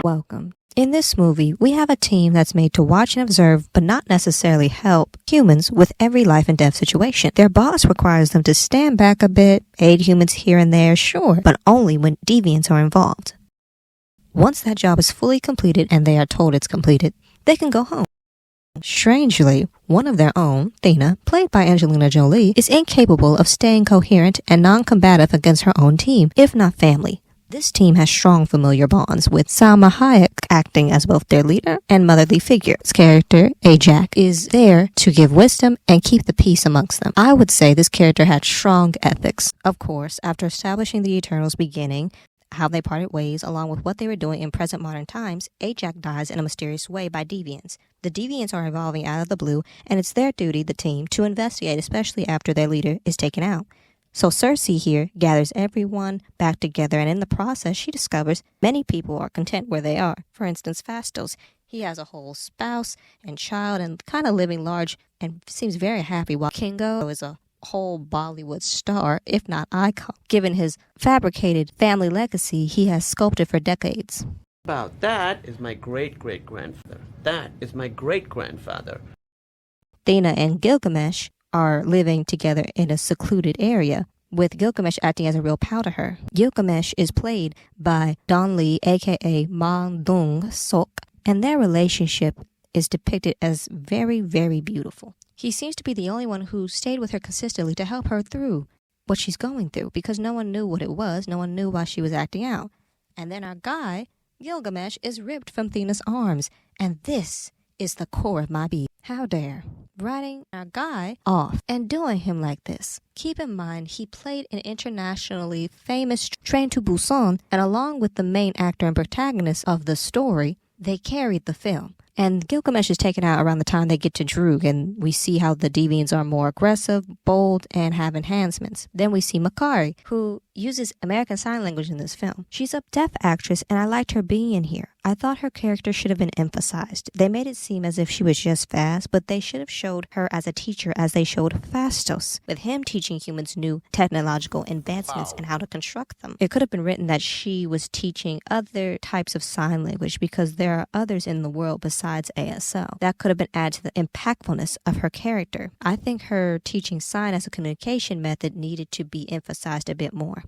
Welcome. In this movie, we have a team that's made to watch and observe, but not necessarily help humans with every life and death situation. Their boss requires them to stand back a bit, aid humans here and there, sure, but only when deviants are involved. Once that job is fully completed and they are told it's completed, they can go home. Strangely, one of their own, Thena, played by Angelina Jolie, is incapable of staying coherent and non-combative against her own team, if not family. This team has strong familiar bonds, with Salma Hayek acting as both their leader and motherly figure. This character, Ajax, is there to give wisdom and keep the peace amongst them. I would say this character had strong ethics. Of course, after establishing the Eternals' beginning, how they parted ways, along with what they were doing in present modern times, Ajax dies in a mysterious way by deviants. The deviants are evolving out of the blue, and it's their duty, the team, to investigate, especially after their leader is taken out. So Cersei here gathers everyone back together, and in the process, she discovers many people are content where they are. For instance, Phastos. He has a whole spouse and child and kind of living large and seems very happy, while Kingo is a whole Bollywood star, if not icon, given his fabricated family legacy he has sculpted for decades. About that is my great-great-grandfather. That is my great-grandfather. Thena and Gilgamesh are living together in a secluded area, with Gilgamesh acting as a real pal to her. Gilgamesh is played by Don Lee, aka Ma Dong-sok, and their relationship is depicted as very, very beautiful. He seems to be the only one who stayed with her consistently to help her through what she's going through, because no one knew what it was, no one knew why she was acting out. And then our guy, Gilgamesh, is ripped from Thena's arms, and this is the core of my beef. How dare writing our guy off and doing him like this. Keep in mind, he played an internationally famous Train to Busan, and along with the main actor and protagonist of the story, they carried the film. And Gilgamesh is taken out around the time they get to Droog, and we see how the deviants are more aggressive, bold, and have enhancements. Then we see Makari, who uses American Sign Language in this film. She's a deaf actress, and I liked her being in here. I thought her character should have been emphasized. They made it seem as if she was just fast, but they should have showed her as a teacher as they showed Phastos, with him teaching humans new technological advancements and how to construct them. It could have been written that she was teaching other types of sign language, because there are others in the world besides ASL. That could have been added to the impactfulness of her character. I think her teaching sign as a communication method needed to be emphasized a bit more.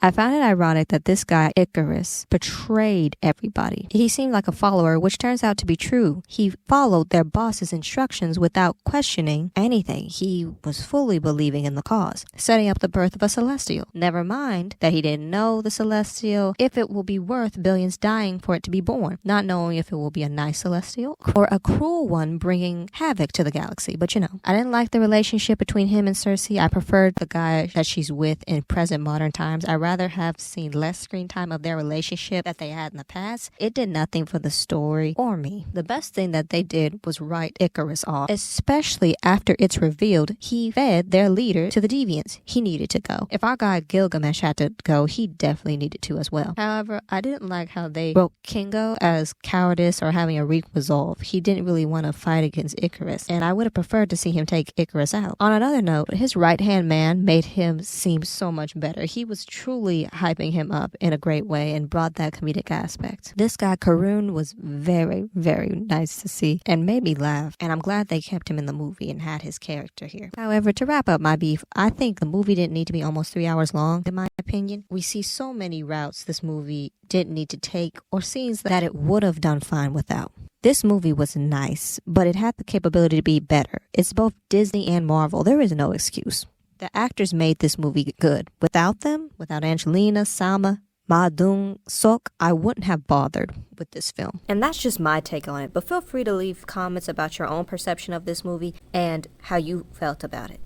I found it ironic that this guy, Icarus, betrayed everybody. He seemed like a follower, which turns out to be true. He followed their boss's instructions without questioning anything. He was fully believing in the cause, setting up the birth of a Celestial. Never mind that he didn't know the Celestial, if it will be worth billions dying for it to be born, not knowing if it will be a nice Celestial or a cruel one bringing havoc to the galaxy. But I didn't like the relationship between him and Cersei. I preferred the guy that she's with in present modern times. I rather have seen less screen time of their relationship that they had in the past. It did nothing for the story or me. The best thing that they did was write Icarus off, especially after it's revealed he fed their leader to the deviants. He needed to go. If our guy Gilgamesh had to go, he definitely needed to as well. However, I didn't like how they wrote Kingo as cowardice or having a weak resolve. He didn't really want to fight against Icarus, and I would have preferred to see him take Icarus out. On another note, his right-hand man made him seem so much better. He was truly hyping him up in a great way and brought that comedic aspect. This guy Karun was very, very nice to see and made me laugh, and I'm glad they kept him in the movie and had his character here. However, to wrap up my beef, I think the movie didn't need to be almost 3 hours long, in my opinion. We see so many routes this movie didn't need to take, or scenes that it would have done fine without. This movie was nice, but it had the capability to be better. It's both Disney and Marvel. There is no excuse. The actors made this movie good. Without them, without Angelina, Salma, Ma Dong-sok, I wouldn't have bothered with this film. And that's just my take on it, but feel free to leave comments about your own perception of this movie and how you felt about it.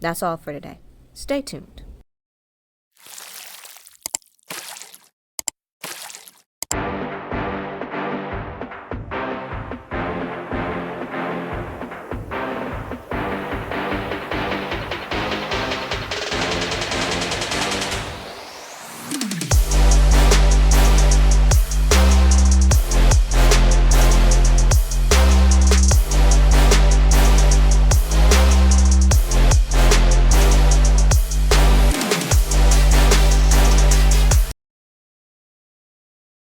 That's all for today. Stay tuned.